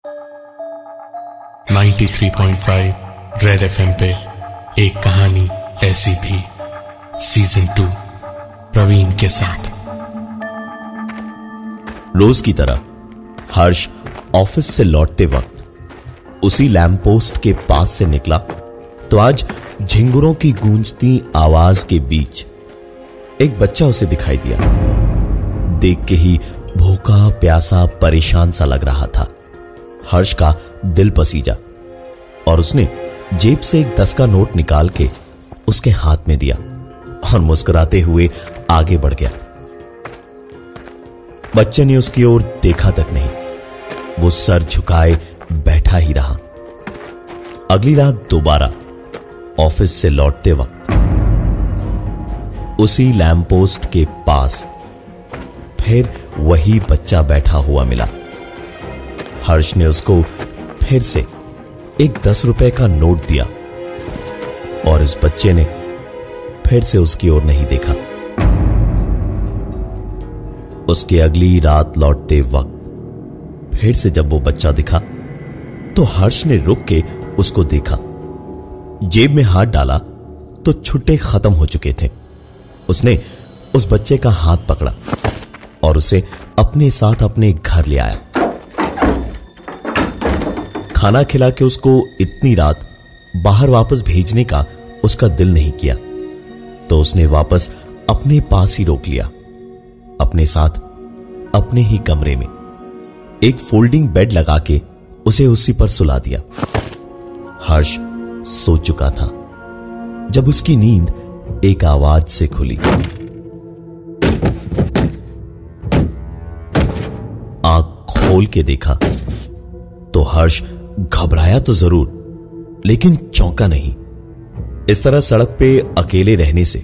93.5 red FM पे एक कहानी ऐसी भी सीजन 2 प्रवीण के साथ। रोज की तरह हर्ष ऑफिस से लौटते वक्त उसी लैंप पोस्ट के पास से निकला तो आज झिंगुरों की गूंजती आवाज के बीच एक बच्चा उसे दिखाई दिया। देख के ही भूखा प्यासा परेशान सा लग रहा था हर्ष का दिल पसीजा, और उसने जेब से एक 10 का नोट निकाल के उसके हाथ में दिया और मुस्कुराते हुए आगे बढ़ गया। बच्चे ने उसकी ओर देखा तक नहीं, वो सर झुकाए बैठा ही रहा। अगली रात दोबारा ऑफिस से लौटते वक्त उसी लैंप पोस्ट के पास फिर वही बच्चा बैठा हुआ मिला। हर्ष ने उसको फिर से एक 10 रुपए का नोट दिया और इस बच्चे ने फिर से उसकी ओर नहीं देखा। उसके अगली रात लौटते वक्त फिर से जब वो बच्चा दिखा तो हर्ष ने रुक के उसको देखा। जेब में हाथ डाला तो छुट्टे खत्म हो चुके थे। उसने उस बच्चे का हाथ पकड़ा और उसे अपने साथ अपने घर ले आया। खाना खिला के उसको इतनी रात बाहर वापस भेजने का उसका दिल नहीं किया, तो उसने वापस अपने पास ही रोक लिया, अपने साथ अपने ही कमरे में एक फोल्डिंग बेड लगा के उसे उसी पर सुला दिया। हर्ष सो चुका था जब उसकी नींद एक आवाज से खुली। आंख खोल के देखा तो हर्ष घबराया तो जरूर, लेकिन चौंका नहीं। इस तरह सड़क पे अकेले रहने से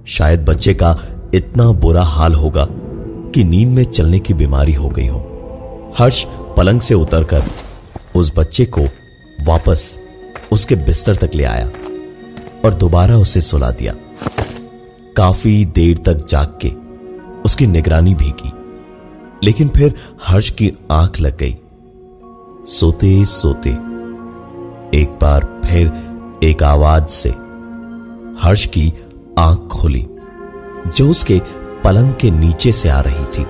शायद बच्चे का इतना बुरा हाल होगा कि नींद में चलने की बीमारी हो गई हो। हर्ष पलंग से उतरकर उस बच्चे को वापस उसके बिस्तर तक ले आया और दोबारा उसे सुला दिया। काफी देर तक जाग के उसकी निगरानी भी की, लेकिन फिर हर्ष की आंख लग गई। सोते सोते एक बार फिर एक आवाज से हर्ष की आंख खुली जो उसके पलंग के नीचे से आ रही थी।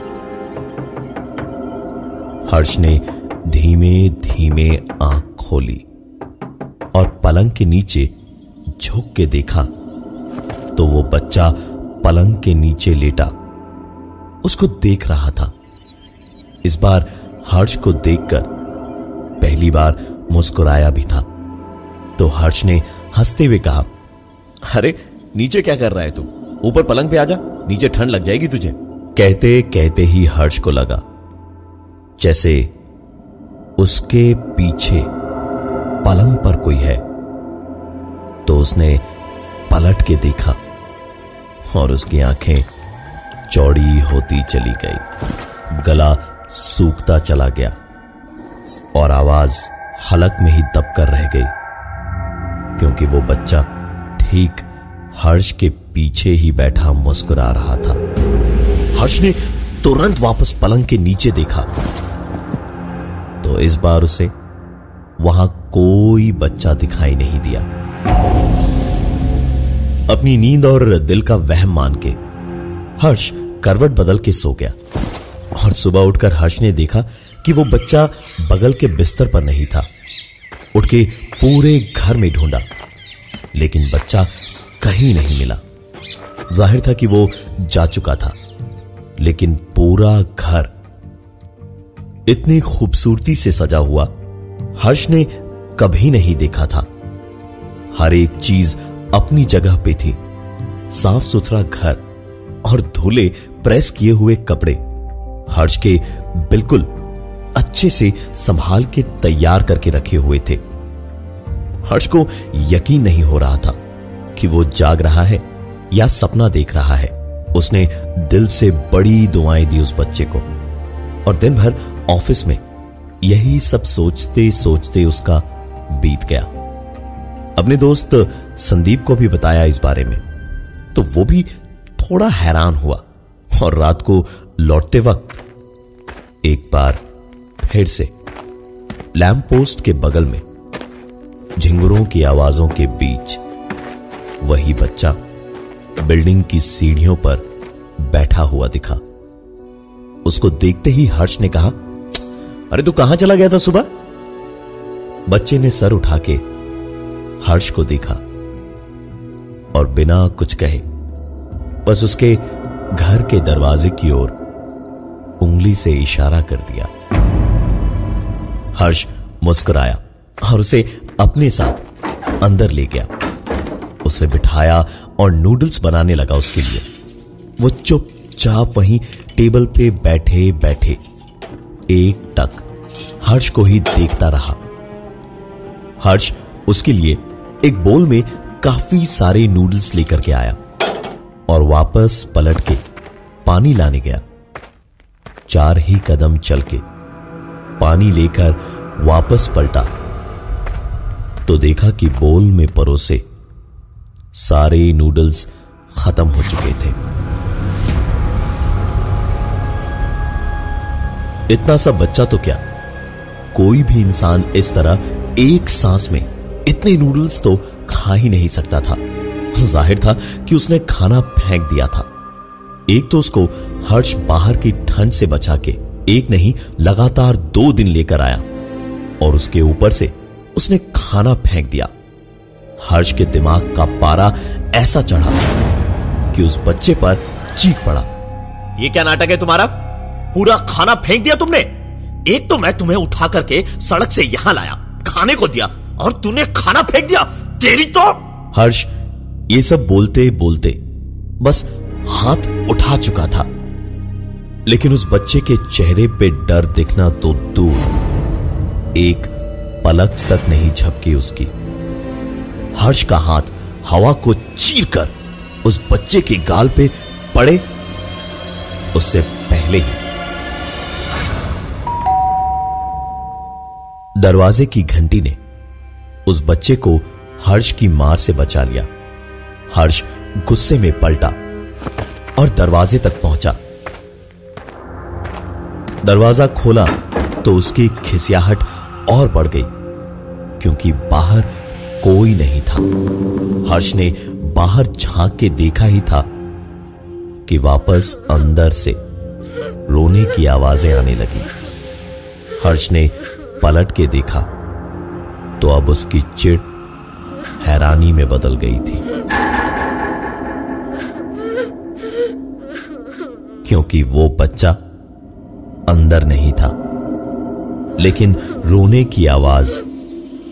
हर्ष ने धीमे धीमे आंख खोली और पलंग के नीचे झुक के देखा तो वो बच्चा पलंग के नीचे लेटा उसको देख रहा था। इस बार हर्ष को देखकर पहली बार मुस्कुराया भी था, तो हर्ष ने हंसते हुए कहा, अरे नीचे क्या कर रहा है तू? ऊपर पलंग पे आजा, नीचे ठंड लग जाएगी तुझे। कहते कहते ही हर्ष को लगा जैसे उसके पीछे पलंग पर कोई है, तो उसने पलट के देखा और उसकी आंखें चौड़ी होती चली गई, गला सूखता चला गया और आवाज हलक में ही दबकर रह गई, क्योंकि वो बच्चा ठीक हर्ष के पीछे ही बैठा मुस्कुरा रहा था। हर्ष ने तुरंत वापस पलंग के नीचे देखा तो इस बार उसे वहां कोई बच्चा दिखाई नहीं दिया। अपनी नींद और दिल का वहम मान के हर्ष करवट बदल के सो गया और सुबह उठकर हर्ष ने देखा कि वो बच्चा बगल के बिस्तर पर नहीं था। उठ के पूरे घर में ढूंढा, लेकिन बच्चा कहीं नहीं मिला। जाहिर था कि वो जा चुका था, लेकिन पूरा घर इतनी खूबसूरती से सजा हुआ हर्ष ने कभी नहीं देखा था। हर एक चीज अपनी जगह पे थी। साफ सुथरा घर और धुले प्रेस किए हुए कपड़े हर्ष के बिल्कुल अच्छे से संभाल के तैयार करके रखे हुए थे। हर्ष को यकीन नहीं हो रहा था कि वो जाग रहा है या सपना देख रहा है। उसने दिल से बड़ी दुआएं दी उस बच्चे को और दिन भर ऑफिस में यही सब सोचते सोचते उसका बीत गया। अपने दोस्त संदीप को भी बताया इस बारे में, तो वो भी थोड़ा हैरान हुआ और रात को लौटते वक्त एक बार फिर से लैंप पोस्ट के बगल में झिंगुरों की आवाजों के बीच वही बच्चा बिल्डिंग की सीढ़ियों पर बैठा हुआ दिखा। उसको देखते ही हर्ष ने कहा, अरे तू कहां चला गया था सुबह? बच्चे ने सर उठा के हर्ष को देखा और बिना कुछ कहे बस उसके घर के दरवाजे की ओर उंगली से इशारा कर दिया। हर्ष मुस्कुराया और उसे अपने साथ अंदर ले गया। उसे बिठाया और नूडल्स बनाने लगा उसके लिए। वो चुपचाप वहीं टेबल पे बैठे बैठे एक टक हर्ष को ही देखता रहा। हर्ष उसके लिए एक बोल में काफी सारे नूडल्स लेकर के आया और वापस पलट के पानी लाने गया। 4 ही कदम चल के पानी लेकर वापस पलटा तो देखा कि बोल में परोसे सारे नूडल्स खत्म हो चुके थे। इतना सा बच्चा तो क्या, कोई भी इंसान इस तरह एक सांस में इतने नूडल्स तो खा ही नहीं सकता था। जाहिर था कि उसने खाना फेंक दिया था। एक तो उसको हर्ष बाहर की ठंड से बचा के एक नहीं लगातार 2 दिन लेकर आया और उसके ऊपर से उसने खाना फेंक दिया। हर्ष के दिमाग का पारा ऐसा चढ़ा कि उस बच्चे पर चीख पड़ा, ये क्या नाटक है तुम्हारा? पूरा खाना फेंक दिया तुमने। एक तो मैं तुम्हें उठा करके सड़क से यहां लाया, खाने को दिया और तूने खाना फेंक दिया। तेरी तो। हर्ष ये सब बोलते बोलते बस हाथ उठा चुका था, लेकिन उस बच्चे के चेहरे पे डर दिखना तो दूर, एक पलक तक नहीं झपकी उसकी। हर्ष का हाथ हवा को चीरकर उस बच्चे के गाल पे पड़े उससे पहले ही दरवाजे की घंटी ने उस बच्चे को हर्ष की मार से बचा लिया। हर्ष गुस्से में पलटा और दरवाजे तक पहुंचा। दरवाजा खोला तो उसकी खिसियाहट और बढ़ गई क्योंकि बाहर कोई नहीं था। हर्ष ने बाहर झांक के देखा ही था कि वापस अंदर से रोने की आवाजें आने लगी। हर्ष ने पलट के देखा तो अब उसकी चिढ़ हैरानी में बदल गई थी, क्योंकि वो बच्चा अंदर नहीं था, लेकिन रोने की आवाज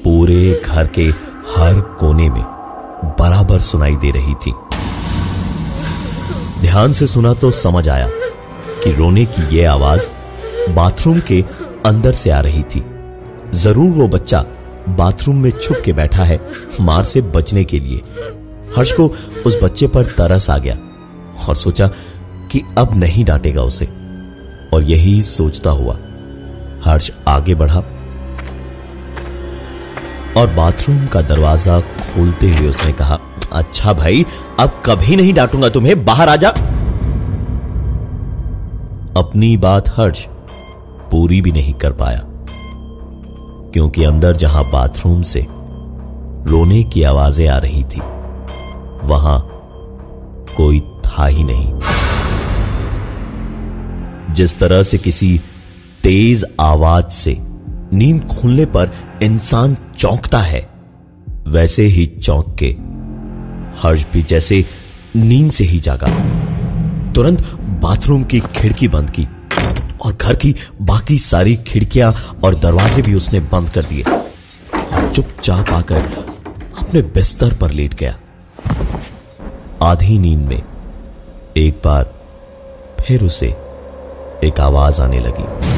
पूरे घर के हर कोने में बराबर सुनाई दे रही थी। ध्यान से सुना तो समझ आया कि रोने की यह आवाज बाथरूम के अंदर से आ रही थी। जरूर वो बच्चा बाथरूम में छुप के बैठा है मार से बचने के लिए। हर्ष को उस बच्चे पर तरस आ गया और सोचा कि अब नहीं डांटेगा उसे, और यही सोचता हुआ हर्ष आगे बढ़ा और बाथरूम का दरवाजा खोलते हुए उसने कहा, अच्छा भाई, अब कभी नहीं डांटूंगा तुम्हें, बाहर आ जा। अपनी बात हर्ष पूरी भी नहीं कर पाया, क्योंकि अंदर जहां बाथरूम से रोने की आवाजें आ रही थी वहां कोई था ही नहीं। जिस तरह से किसी तेज आवाज से नींद खुलने पर इंसान चौंकता है, वैसे ही चौंक के हर्ष भी जैसे नींद से ही जागा। तुरंत बाथरूम की खिड़की बंद की और घर की बाकी सारी खिड़कियां और दरवाजे भी उसने बंद कर दिए और चुपचाप आकर अपने बिस्तर पर लेट गया। आधी नींद में एक बार फिर उसे एक आवाज आने लगी।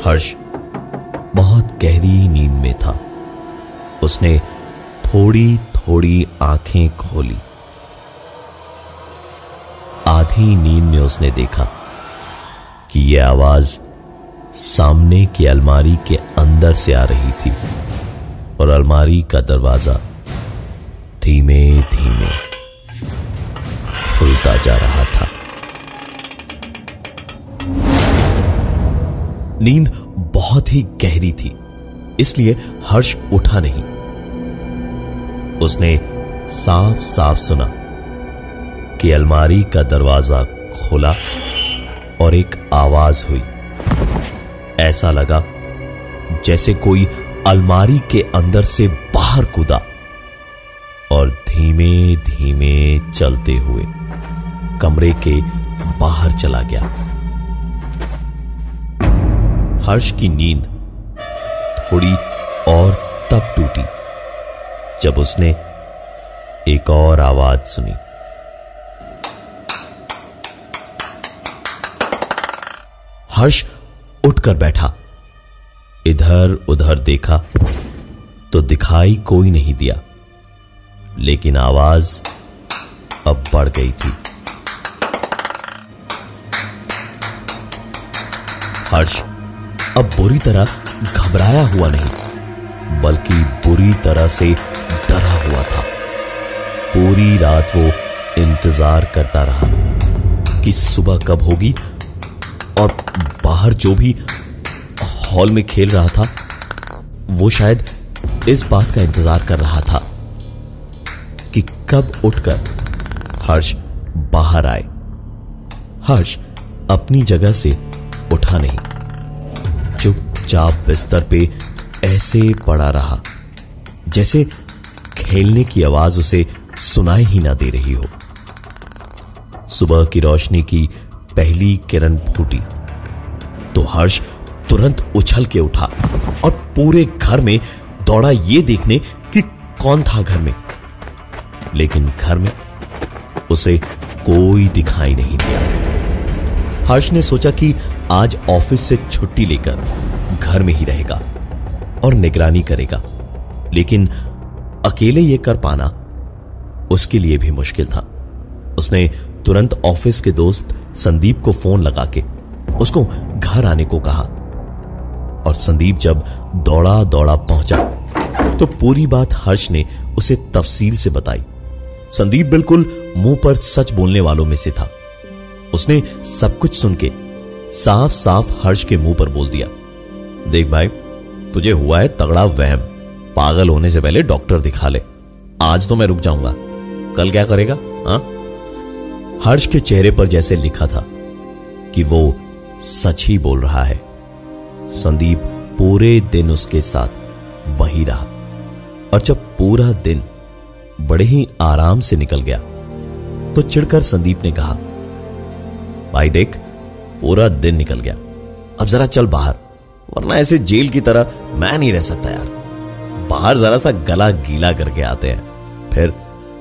हर्ष बहुत गहरी नींद में था। उसने थोड़ी थोड़ी आंखें खोली। आधी नींद में उसने देखा कि यह आवाज सामने की अलमारी के अंदर से आ रही थी और अलमारी का दरवाजा धीमे धीमे खुलता जा रहा था। नींद बहुत ही गहरी थी, इसलिए हर्ष उठा नहीं। उसने साफ साफ सुना कि अलमारी का दरवाजा खुला और एक आवाज हुई। ऐसा लगा जैसे कोई अलमारी के अंदर से बाहर कूदा और धीमे धीमे चलते हुए कमरे के बाहर चला गया। हर्ष की नींद थोड़ी और तब टूटी जब उसने एक और आवाज सुनी। हर्ष उठकर बैठा, इधर उधर देखा तो दिखाई कोई नहीं दिया, लेकिन आवाज अब बढ़ गई थी। हर्ष अब बुरी तरह घबराया हुआ नहीं, बल्कि बुरी तरह से डरा हुआ था। पूरी रात वो इंतजार करता रहा कि सुबह कब होगी, और बाहर जो भी हॉल में खेल रहा था वो शायद इस बात का इंतजार कर रहा था कि कब उठकर हर्ष बाहर आए। हर्ष अपनी जगह से उठा नहीं, चुपचाप बिस्तर पे ऐसे पड़ा रहा जैसे खेलने की आवाज उसे सुनाई ही ना दे रही हो। सुबह की रोशनी की पहली किरण फूटी तो हर्ष तुरंत उछल के उठा और पूरे घर में दौड़ा ये देखने कि कौन था घर में, लेकिन घर में उसे कोई दिखाई नहीं दिया। हर्ष ने सोचा कि आज ऑफिस से छुट्टी लेकर घर में ही रहेगा और निगरानी करेगा, लेकिन अकेले ये कर पाना उसके लिए भी मुश्किल था। उसने तुरंत ऑफिस के दोस्त संदीप को फोन लगा के उसको घर आने को कहा, और संदीप जब दौड़ा दौड़ा पहुंचा तो पूरी बात हर्ष ने उसे तफसील से बताई। संदीप बिल्कुल मुंह पर सच बोलने वालों में से था। उसने सब कुछ सुन के साफ साफ हर्ष के मुंह पर बोल दिया, देख भाई, तुझे हुआ है तगड़ा वहम, पागल होने से पहले डॉक्टर दिखा ले। आज तो मैं रुक जाऊंगा, कल क्या करेगा? हाँ? हर्ष के चेहरे पर जैसे लिखा था कि वो सच ही बोल रहा है। संदीप पूरे दिन उसके साथ वही रहा, और जब पूरा दिन बड़े ही आराम से निकल गया तो चिढ़कर संदीप ने कहा, भाई देख, पूरा दिन निकल गया, अब जरा चल बाहर, वरना ऐसे जेल की तरह मैं नहीं रह सकता यार। बाहर जरा सा गला गीला करके आते हैं, फिर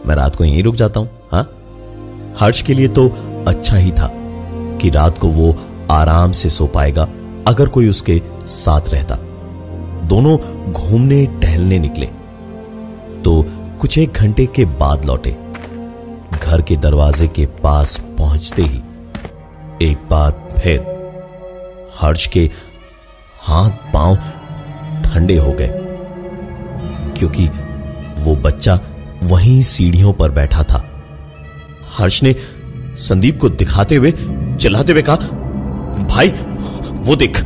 मैं रात को यहीं रुक जाता हूं। हाँ? हर्ष के लिए तो अच्छा ही था कि रात को वो आराम से सो पाएगा अगर कोई उसके साथ रहता। दोनों घूमने टहलने निकले तो कुछ एक घंटे के बाद लौटे। घर के दरवाजे के पास पहुंचते ही एक बार फिर हर्ष के हाथ पांव ठंडे हो गए, क्योंकि वो बच्चा वहीं सीढ़ियों पर बैठा था। हर्ष ने संदीप को दिखाते हुए चिल्लाते हुए कहा, भाई वो देख,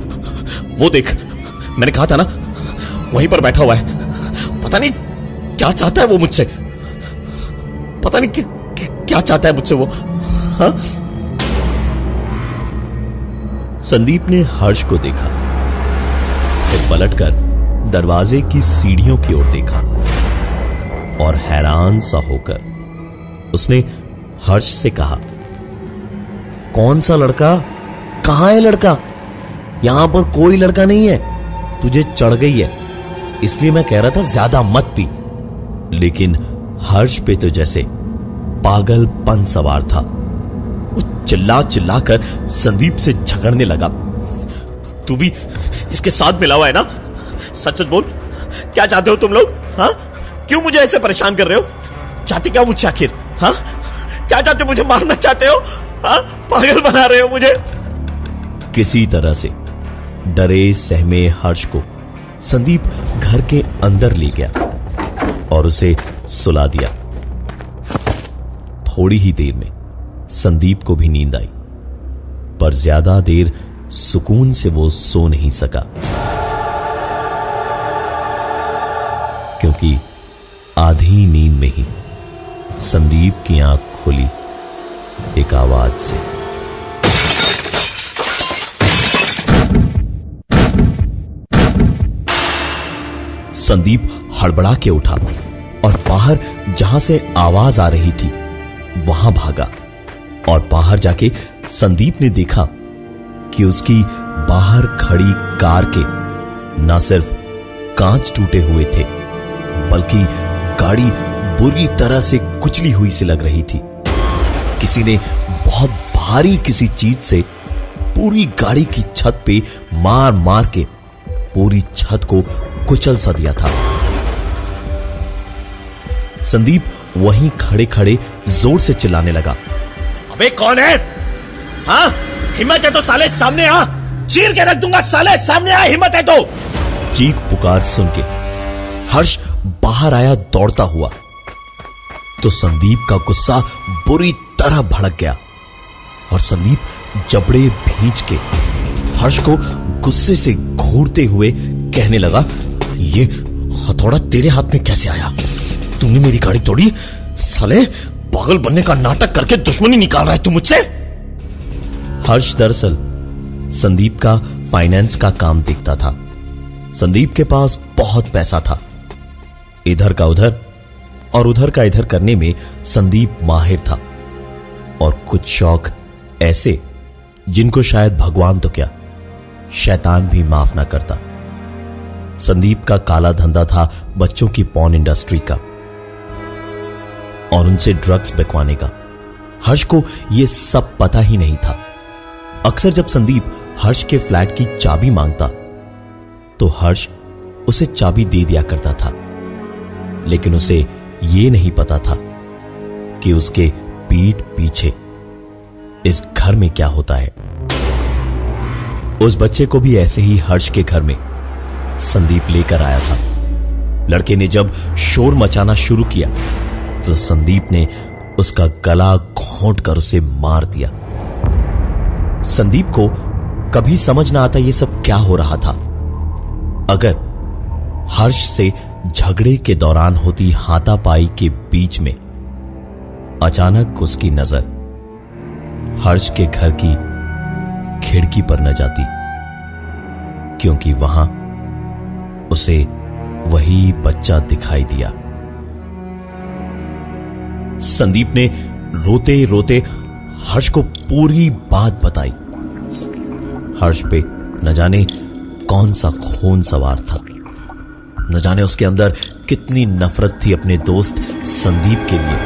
वो देख, मैंने कहा था ना, वहीं पर बैठा हुआ है। पता नहीं क्या चाहता है वो मुझसे, पता नहीं क्या चाहता है मुझसे वो। हाँ? संदीप ने हर्ष को देखा, फिर पलटकर दरवाजे की सीढ़ियों की ओर देखा और हैरान सा होकर उसने हर्ष से कहा, कौन सा लड़का? कहां है लड़का? यहां पर कोई लड़का नहीं है, तुझे चढ़ गई है, इसलिए मैं कह रहा था ज्यादा मत पी। लेकिन हर्ष पे तो जैसे पागलपन सवार था। वो चिल्ला चिल्ला कर संदीप से झगड़ने लगा, तू भी इसके साथ मिला हुआ है ना? सच सच बोल, क्या चाहते हो तुम लोग? हाँ? क्यों मुझे ऐसे परेशान कर रहे हो? चाहते क्या मुझसे आखिर? हाँ? क्या चाहते हो? मुझे मारना चाहते हो? हाँ? पागल बना रहे हो मुझे। किसी तरह से डरे सहमे हर्ष को संदीप घर के अंदर ले गया और उसे सुला दिया। थोड़ी ही देर में संदीप को भी नींद आई, पर ज्यादा देर सुकून से वो सो नहीं सका, क्योंकि आधी नींद में ही संदीप की आंख खुली एक आवाज से। संदीप हड़बड़ा के उठा और बाहर जहां से आवाज आ रही थी वहां भागा, और बाहर जाके संदीप ने देखा कि उसकी बाहर खड़ी कार के न सिर्फ कांच टूटे हुए थे, बल्कि गाड़ी बुरी तरह से कुचली हुई सी लग रही थी। किसी ने बहुत भारी किसी चीज से पूरी गाड़ी की छत पे मार मार के पूरी छत को कुचल सा दिया था। संदीप वहीं खड़े खड़े जोर से चिल्लाने लगा, अबे कौन है? हाँ, हिम्मत है तो साले सामने आ, चीर के रख दूंगा साले, सामने आ, हिम्मत है तो। चीख पुकार सुन के हर्ष बाहर आया दौड़ता हुआ, तो संदीप का गुस्सा बुरी तरह भड़क गया और संदीप जबड़े भींच के हर्ष को गुस्से से घूरते हुए कहने लगा, ये हथौड़ा तेरे हाथ में कैसे आया? तूने मेरी गाड़ी तोड़ी? साले पागल बनने का नाटक करके दुश्मनी निकाल रहा है तू मुझसे? हर्ष दरअसल संदीप का फाइनेंस का काम देखता था। संदीप के पास बहुत पैसा था। इधर का उधर और उधर का इधर करने में संदीप माहिर था, और कुछ शौक ऐसे जिनको शायद भगवान तो क्या शैतान भी माफ ना करता। संदीप का काला धंधा था बच्चों की पॉर्न इंडस्ट्री का और उनसे ड्रग्स बिकवाने का। हर्ष को यह सब पता ही नहीं था। अक्सर जब संदीप हर्ष के फ्लैट की चाबी मांगता तो हर्ष उसे चाबी दे दिया करता था, लेकिन उसे यह नहीं पता था कि उसके पीठ पीछे इस घर में क्या होता है। उस बच्चे को भी ऐसे ही हर्ष के घर में संदीप लेकर आया था। लड़के ने जब शोर मचाना शुरू किया तो संदीप ने उसका गला घोंट कर उसे मार दिया। संदीप को कभी समझ ना आता ये सब क्या हो रहा था। अगर हर्ष से झगड़े के दौरान होती हाथापाई के बीच में अचानक उसकी नजर हर्ष के घर की खिड़की पर न जाती, क्योंकि वहां उसे वही बच्चा दिखाई दिया। संदीप ने रोते रोते हर्ष को पूरी बात बताई। हर्ष पे न जाने कौन सा खून सवार था, न जाने उसके अंदर कितनी नफरत थी अपने दोस्त संदीप के लिए।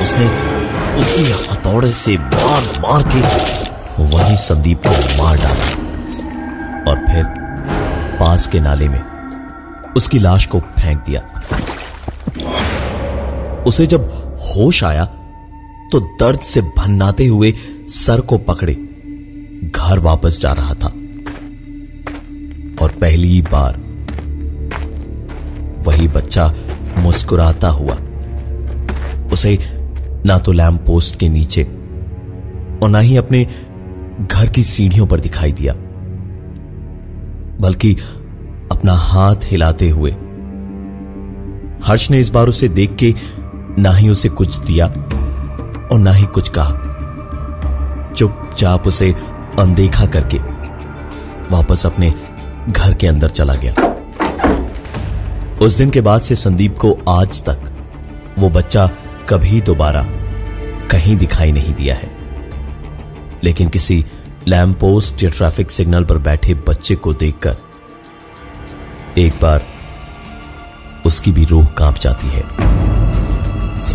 उसने उसी हथौड़े से मार मार के वही संदीप को मार डाला और फिर पास के नाले में उसकी लाश को फेंक दिया। उसे जब होश आया तो दर्द से भन्नाते हुए सर को पकड़े घर वापस जा रहा था, और पहली बार वही बच्चा मुस्कुराता हुआ उसे ना तो लैंप पोस्ट के नीचे और ना ही अपने घर की सीढ़ियों पर दिखाई दिया, बल्कि अपना हाथ हिलाते हुए। हर्ष ने इस बार उसे देख के ना ही उसे कुछ दिया और ना ही कुछ कहा, चुपचाप उसे अनदेखा करके वापस अपने घर के अंदर चला गया। उस दिन के बाद से संदीप को आज तक वो बच्चा कभी दोबारा कहीं दिखाई नहीं दिया है, लेकिन किसी लैंप पोस्ट या ट्रैफिक सिग्नल पर बैठे बच्चे को देखकर एक बार उसकी भी रूह कांप जाती है।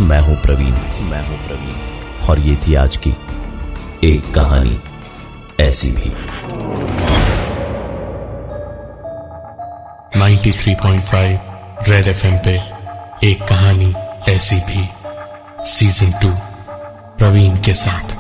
मैं हूं प्रवीण, और ये थी आज की एक कहानी ऐसी भी। 93.5 रेड एफएम पे एक कहानी ऐसी भी सीजन 2 प्रवीण के साथ।